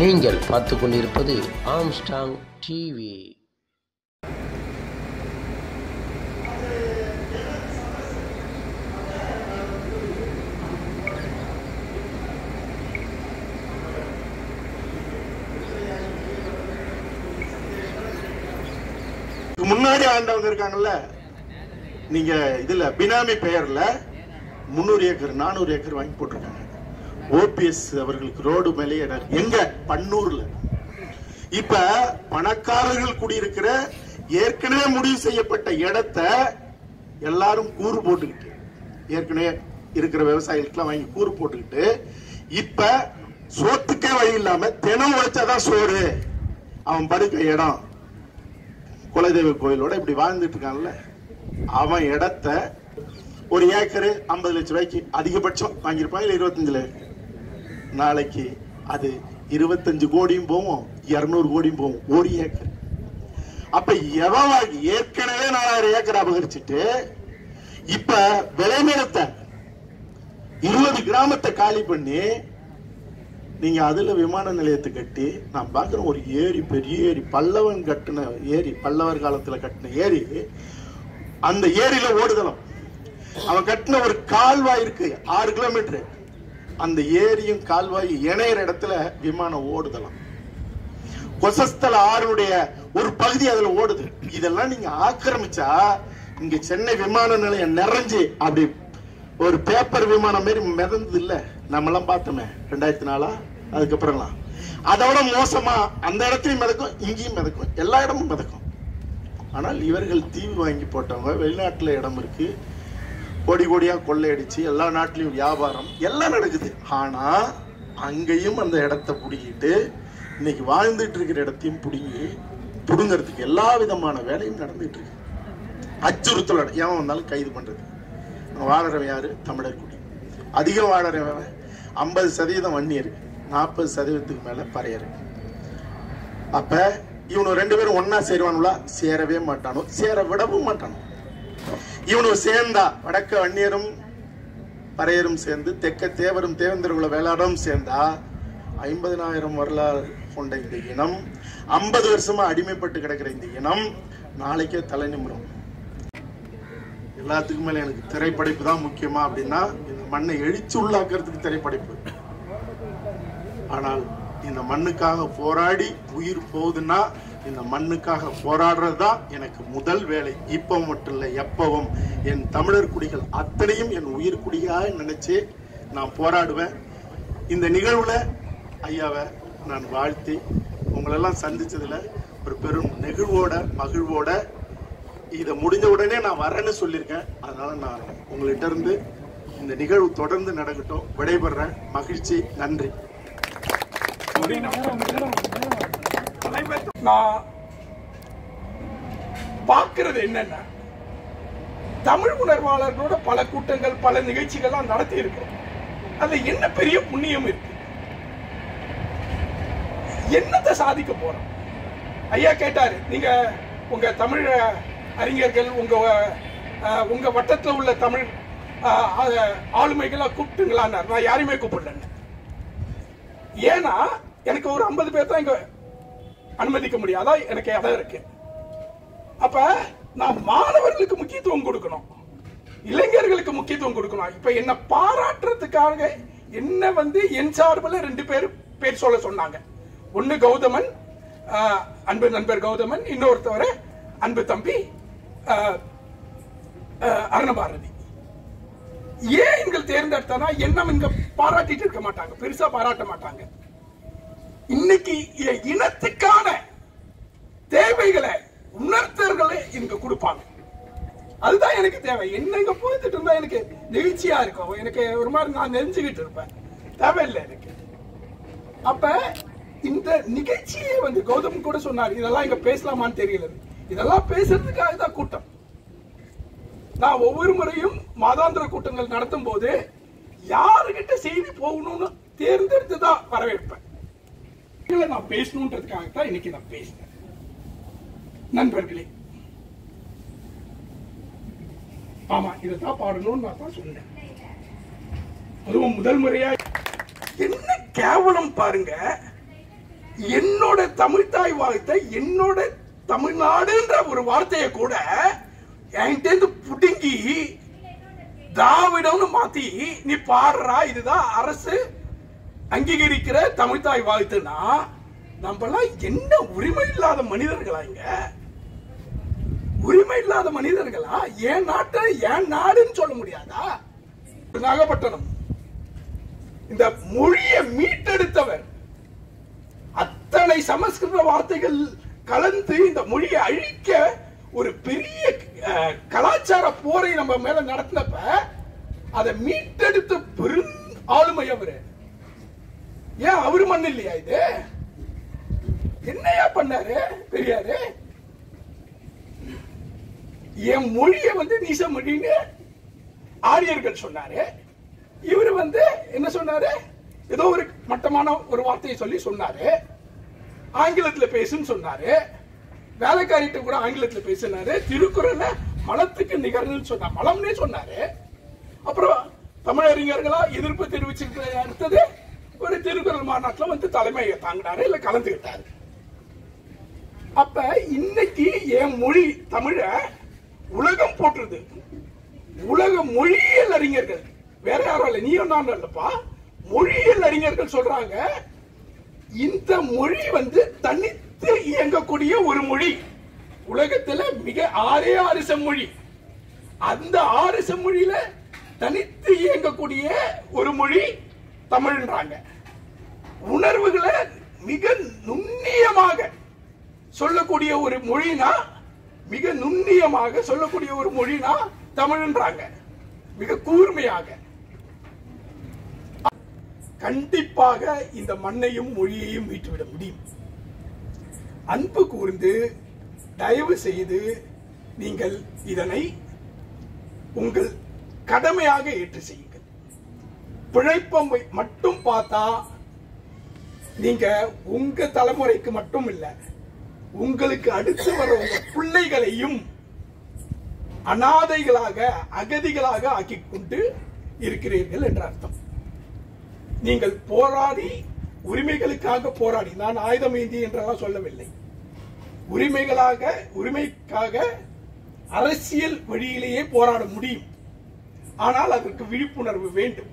நீங்கள் பார்த்து கொண்டிருப்பது ஆம்ஸ்டாங் டிவி. முன்னாடி ஆண்டவங்க இருக்காங்கல்ல, நீங்க இதுல பினாமி பெயர்ல 300 ஏக்கர் 400 ஏக்கர் வாங்கி போட்டிருக்காங்க. ஓபிஎஸ் அவர்களுக்கு ரோடு மேலே எங்க பன்னூர்ல. இப்ப பணக்காரர்கள் குடியிருக்கிற ஏற்கனவே முடிவு செய்யப்பட்ட இடத்தை எல்லாரும் கூறு போட்டுக்கிட்டு, ஏற்கனவே இருக்கிற விவசாயிகளுக்கு வாங்கி கூறு போட்டுக்கிட்டு, இப்ப சோத்துக்கே வழி இல்லாம தினம் உழைச்சாதான் சோறு, அவன் படுக்க இடம், குலதெய்வ கோயிலோட இப்படி வாழ்ந்துட்டு இருக்கான்ல, அவன் இடத்த ஒரு ஏக்கரு 50 லட்சம் ரூபாய்க்கு அதிகபட்சம் வாங்கியிருப்பான், இல்ல 25 லட்சம். நாளைக்கு அது 25 கோடியும் போவோம், 200 கோடியும் போவோம் ஒரு ஏக்கர். அப்ப எவன் ஏற்கனவே 4000 ஏக்கர் அபகரிச்சுட்டு இப்ப விளைநிலத்தை 20 கிராமத்தை காலி பண்ணி நீங்க அதுல விமான நிலையத்தை கட்டி, நான் பாக்குறேன் ஒரு ஏரி, பெரிய ஏரி, பல்லவன் கட்டின ஏரி, பல்லவர் காலத்துல கட்டின ஏரி, அந்த ஏரியில ஓடுதலம். அவன் கட்டின ஒரு கால்வாய் இருக்கு 6 கிலோமீட்டர், அந்த ஏரியும் கால்வாய் இணையற இடத்துல விமானம் ஓடுதலாம். கொசஸ்தல ஆறுடைய ஒரு பகுதி அதுல ஓடுது. இதெல்லாம் நீங்க ஆக்கிரமிச்சா இங்க சென்னை விமான நிலையம் நிறைஞ்சு அப்படி ஒரு பேப்பர் விமானம் மாதிரி மிதந்தது இல்ல, நம்ம எல்லாம் பார்த்தோமே 2004 அதுக்கப்புறம்லாம். அதோட மோசமா அந்த இடத்தையும் மிதக்கும், இங்கேயும் மிதக்கும், எல்லா இடமும் மிதக்கும். ஆனால் இவர்கள் தீவு வாங்கி போட்டவங்க, வெளிநாட்டுல இடம் இருக்கு, கோடி கோடியா கொள்ளையடிச்சு எல்லா நாட்டிலையும் வியாபாரம் எல்லாம் நடக்குது. ஆனா அங்கேயும் அந்த இடத்தை புடிங்கிட்டு இன்னைக்கு வாழ்ந்துட்டு இருக்கிற இடத்தையும் புடுங்கிறதுக்கு எல்லா விதமான வேலையும் நடந்துட்டு இருக்கு. அச்சுறுத்தலோட எவன் வந்தாலும் கைது பண்றது. வாழறவன் யாரு? தமிழர் குடி. அதிகம் வாழறவன் 50% வன்னியர், 40% மேல பறையர். அப்ப இவனு 2 பேரும் ஒன்னா சேருவானுங்களா? சேரவே மாட்டானோ, சேர விடவும் மாட்டானோ. இவனு சேர்ந்தா வடக்க வன்னியரும் பறையரும் சேர்ந்து, தெற்க தேவரும் தேவேந்திரகுல வேளாடும் சேர்ந்தா 50,000 வரலாறு கொண்ட இந்த இனம், 50 வருஷமா அடிமைப்பட்டு கிடக்கிற இந்த இனம் நாளைக்கே தலை நிமிரும். எல்லாத்துக்கும் மேல எனக்கு திரைப்படைப்பு தான் முக்கியமா அப்படின்னா, இந்த மண்ணை எழுச்சி உள்ளாக்குறதுக்கு திரைப்படைப்பு. ஆனால் இந்த மண்ணுக்காக போராடி உயிர் போகுதுன்னா, இந்த மண்ணுக்காக போராடுறதுதான் எனக்கு முதல் வேலை. இப்ப மட்டும் இல்ல, எப்பவும் என் தமிழர் குடிகள் அத்தனையும் என் உயிர் குடியாக நினைச்சு நான் போராடுவேன். இந்த நிகழ்வுல ஐயாவை நான் வாழ்த்தி உங்களெல்லாம் சந்திச்சதுல ஒரு பெரும் நெகிழ்வோட மகிழ்வோட இதை முடிஞ்ச உடனே நான் வரேன்னு சொல்லியிருக்கேன். அதனால நான் உங்கள்கிட்ட இருந்து இந்த நிகழ்வு தொடர்ந்து நடக்கட்டும். விடைபெறேன். மகிழ்ச்சி. நன்றி. நான் பார்க்கிறது என்னன்னா, தமிழ் உணர்வாளர்களோட பல கூட்டங்கள், பல நிகழ்ச்சிகள்லாம் நடத்தி இருக்கிறோம். அதுல என்ன பெரிய புண்ணியம் இருக்கு? என்னத்தை சாதிக்க போறோம்? ஐயா கேட்டாரு, நீங்க உங்க தமிழ் அறிஞர்கள், உங்க வட்டத்தில் உள்ள தமிழ் ஆளுமைகளா கூப்பிட்டுங்களான்னு. நான் யாரையுமே கூப்பிடல. ஏன்னா எனக்கு ஒரு 50 பேர் தான் இங்க அனுமதிக்க முடியாதா? எனக்கு இடம் இருக்கு. அப்ப நான் மாணவர்களுக்கு முக்கியத்துவம் கொடுக்கணும், இளைஞர்களுக்கு முக்கியத்துவம் கொடுக்கணும். இப்ப என்ன பாராட்டுறதுக்காக என்ன என் சார்பில் 2 பேர் சொல்ல சொன்னாங்க. ஒன்னு கௌதமன், அன்பு நண்பர் கௌதமன், இன்னொருத்தவரை அன்பு தம்பி அருணபாரதி. ஏன் எங்கள் தேர்ந்தெடுத்தனா, என்ன இங்க பாராட்டிட்டு இருக்க மாட்டாங்க, பெருசா பாராட்ட மாட்டாங்க. இன்னைக்கு இனத்துக்கான தேவைகளை உணர்த்தர்களை இங்க கொடுப்பாங்க. அதுதான் எனக்கு தேவை. என்ன இங்க போயிட்டு இருந்தா எனக்கு நெகிழ்ச்சியா இருக்கும், எனக்கு ஒரு மாதிரி நான் நெஞ்சுக்கிட்டு இருப்பேன். தேவையில்லை எனக்கு. அப்ப இந்த நிகழ்ச்சியை கௌதம் கூட சொன்னார், இதெல்லாம் இங்க பேசலாமான்னு தெரியல. இதெல்லாம் பேசுறதுக்காக தான் கூட்டம். நான் ஒவ்வொரு முறையும் மாதாந்திர கூட்டங்கள் நடத்தும் போது யாருகிட்ட செய்தி போகணும்னு தேர்ந்தெடுத்து தான் வரவேற்பேன். நான் பேசணுன்றதுக்காக தான் இன்னைக்கு நான் பேசினேன். நண்பர்களே, ஆமா இதைத்தான் பாடணும்னு நான் தான் சொன்னேன். அதுவும் முதல் முறையா என்ன கேவலம் பாருங்க. என்னோட தமிழ்தாய் வாழ்த்தை, என்னோட தமிழ்நாடுன்ற ஒரு வார்த்தையை கூட என்கிட்ட புடுங்கி திராவிடம்னு மாத்தி நீ பாடுறா, இதுதான் அரசு அங்கீகரிக்கிற தமிழ்தாய் வாழ்த்துனா நம்மளாம் என்ன உரிமை இல்லாத மனிதர்களா? இங்க உரிமை இல்லாத மனிதர்களா? என் நாட்டை என் நாடுன்னு சொல்ல முடியாதா? நாகப்பட்டினம் இந்த மொழியை மீட்டெடுத்தவர், அத்தனை சமஸ்கிருத வார்த்தைகள் கலந்து இந்த மொழியை அழிக்க ஒரு பெரிய கலாச்சார போரை நம்ம மேல நடத்தினப்ப அதை மீட்டெடுத்த பெரும் ஆளுமை அவரு. ஏன் அவரு மண் இல்லையா இது? என்னையா பண்ணாரு பெரியாரு? என் மொழிய நீச மொழின்னு ஆரியர்கள் சொன்னாரு. இவரு என்ன சொன்னாரு? ஏதோ ஒரு மட்டமான ஒரு வார்த்தையை சொல்லி சொன்னாரு. ஆங்கிலத்துல பேசுன்னு சொன்னாரு. வேலைக்காரிட்ட கூட ஆங்கிலத்துல பேசினாரு. திருக்குறளை மலத்துக்கு நிகர்னு சொன்னார், மலம்னே சொன்னாரு. அப்புறம் தமிழறிஞர்களா எதிர்ப்பு தெரிவிச்சு அடுத்தது ஒரு திருக்குறள் மாநாட்டில் தலைமையை தாங்கினாரு, இல்ல கலந்துகிட்டாரு. அப்ப இன்னைக்கு என் மொழி தமிழ உலகம் போற்றுது. உலக மொழியியல் அறிஞர்கள், வேற யாரும் இல்ல, நீயும் நானும் இல்லப்பா, மொழியியல் அறிஞர்கள் சொல்றாங்க இந்த மொழி தனித்து இயங்கக்கூடிய ஒரு மொழி. உலகத்துல மிக 6 செம்மொழி, அந்த 6 செம்மொழியில தனித்து இயங்கக்கூடிய ஒரு மொழி தமிழ்ன்றாங்க. உணர்வுகளை மிக நுண்ணியமாக சொல்லக்கூடிய ஒரு மொழினா, மிக நுண்ணியமாக சொல்லக்கூடிய ஒரு மொழினா தமிழ்ன்றாங்க, மிக கூர்மையாக. கண்டிப்பாக இந்த மண்ணையும் மொழியையும் மீட்டுவிட முடியும். அன்பு கூர்ந்து தயவு செய்து நீங்கள் இதனை உங்கள் கடமையாக ஏற்று செய்யுங்கள். பிழைப்பை மட்டும் பார்த்தா நீங்க உங்க தலைமுறைக்கு மட்டும் இல்ல, உங்களுக்கு அடுத்து வர உங்க பிள்ளைகளையும் அனாதைகளாக அகதிகளாக ஆக்கிக் கொண்டு இருக்கிறீர்கள் என்ற அர்த்தம். நீங்கள் போராடி உரிமைகளுக்காக போராடி, நான் ஆயுதம் ஏந்தி என்றெல்லாம் சொல்லவில்லை, உரிமைக்காக அரசியல் வழியிலேயே போராட முடியும். ஆனால் அதற்கு விழிப்புணர்வு வேண்டும்.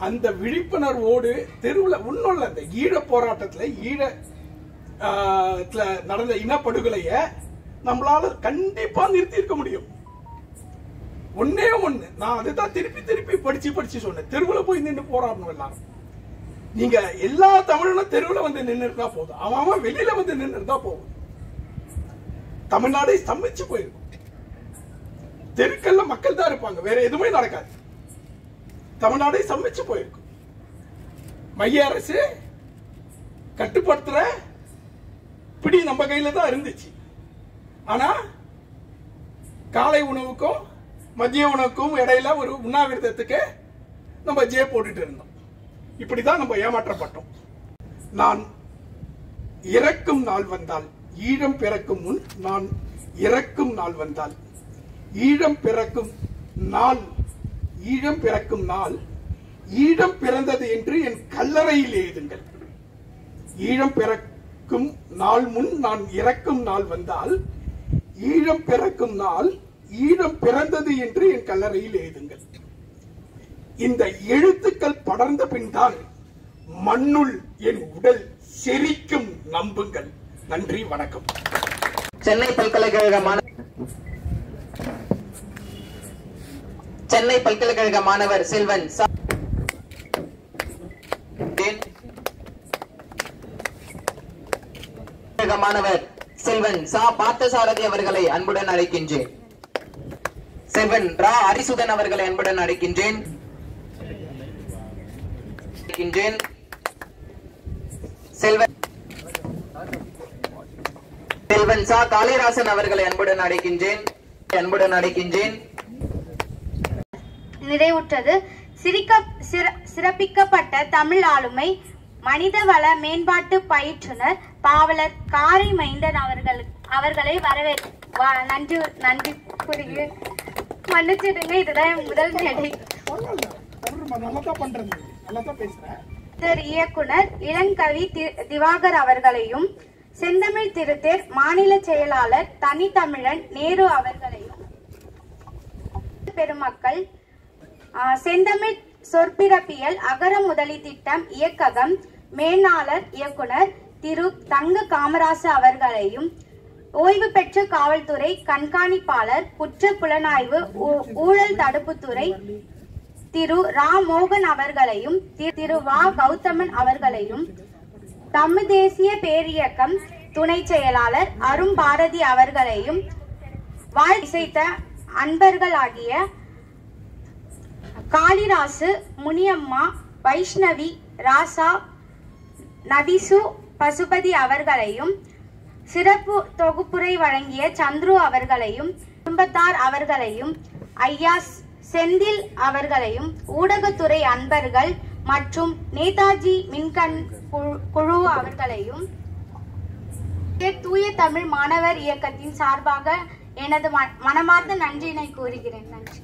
அந்த விழிப்புணர்வோடு தெருவில் உன்னுள்ள அந்த ஈழ போராட்டத்தில் நடந்த இனப்படுகொலைய நம்மளால கண்டிப்பா நிறுத்தி இருக்க முடியும். ஒன்னே ஒண்ணு, நான் அதுதான் திருப்பி திருப்பி படிச்சு சொன்னேன், தெருவில் போய் நின்று போராடணும். எல்லாரும் நீங்க எல்லா தமிழனும் தெருவில் நின்று இருந்தா போதும், அவன் வெளியில நின்று இருந்தா போதும். தமிழ்நாடை ஸ்தம்பிச்சு போயிருக்கும். தெருக்கல்ல மக்கள் தான் இருப்பாங்க, வேற எதுவுமே நடக்காது. தமிழ்நாடை ஸ்தம்பிச்சு போயிருக்கும். மைய அரசு கட்டுப்படுத்துற பிடி நம்ம கையில தான் இருந்துச்சு. ஆனா காலை உணவுக்கும் மதிய உணவுக்கும் இடையில ஒரு உண்ணாவிரதத்துக்கு நம்ம ஜே போட்டுட்டு இருந்தோம். இப்படிதான் நம்ம ஏமாற்றப்பட்டோம். நான் இறக்கும் நாள் வந்தால், ஈழம் பிறக்கும் முன் நான் இறக்கும் நாள் வந்தால், ஈழம் பிறக்கும் நாள் ஈழம் பிறந்தது என்று என் கல்லறையில் எழுதுங்கள். ஈழம் பிறக்கும் நாள் முன் நான் இறக்கும் நாள் வந்தால், ஈழம் பிறக்கும் நாள் ஈழம் பிறந்தது என்று என் கல்லறையில் எழுதுங்கள். இந்த எழுத்துக்கள் படர்ந்த பின் தான் மண்ணுள் என் உடல் செரிக்கும், நம்புங்கள். நன்றி, வணக்கம். சென்னை பல்கலைக்கழக மாணவர் செல்வன் மாணவர் செல்வன் சா பார்த்தசாரதி அவர்களை அன்புடன் அழைக்கின்றேன். செல்வன் ரா அரிசுதன் அவர்களை அன்புடன் அழைக்கின்றேன். செல்வன் சா காளிராசன் அவர்களை அன்புடன் அழைக்கின்றேன். நிறைவுற்றது. சிறப்பிக்கப்பட்ட தமிழ் ஆளுமை மனிதவள மேம்பாட்டு பயிற்றுனர் பாவலர் காரை மைந்தன் அவர்களை நன்றி கூறுகிறேன். மன்னிச்சிடுங்க, இதுதான் முதல் மேடை. நல்லா தான் பண்றேன், நல்லா தான் பேசுறேன். இயக்குனர் இளங்கவி திவாகர் அவர்களையும், செந்தமிழ் திருத்தேர் மாநில செயலாளர் தனித்தமிழன் நேரு அவர்களையும், பெருமக்கள், செந்தமிழ் சொற்பிறப்பியல் அகர முதலி திட்டம் இயக்ககம் மேலாளர் இயக்குனர் திரு தங்க காமராசு அவர்களையும், ஓய்வு பெற்ற காவல்துறை கண்காணிப்பாளர் குற்ற புலனாய்வு ஊழல் தடுப்புத்துறை திரு ரா மோகன் அவர்களையும், திரு வா கௌதமன் அவர்களையும், தமிழ் தேசிய பேரியக்கம் துணை செயலாளர் அரும் பாரதி அவர்களையும், வாழ் இசைத்த அன்பர்களாகிய காளிராசு, முனியம்மா, வைஷ்ணவி, ராசா, நதிசு, பசுபதி அவர்களையும், சிறப்பு தொகுப்புரை வழங்கிய சந்துரு அவர்களையும், குடும்பத்தார் அவர்களையும், ஐயா செந்தில் அவர்களையும், ஊடகத்துறை அன்பர்கள் மற்றும் நேதாஜி மின்கண் குழு அவர்களையும் தூய தமிழ் மாணவர் இயக்கத்தின் சார்பாக எனது மனமார்ந்த நன்றியினை கூறுகிறேன். நன்றி.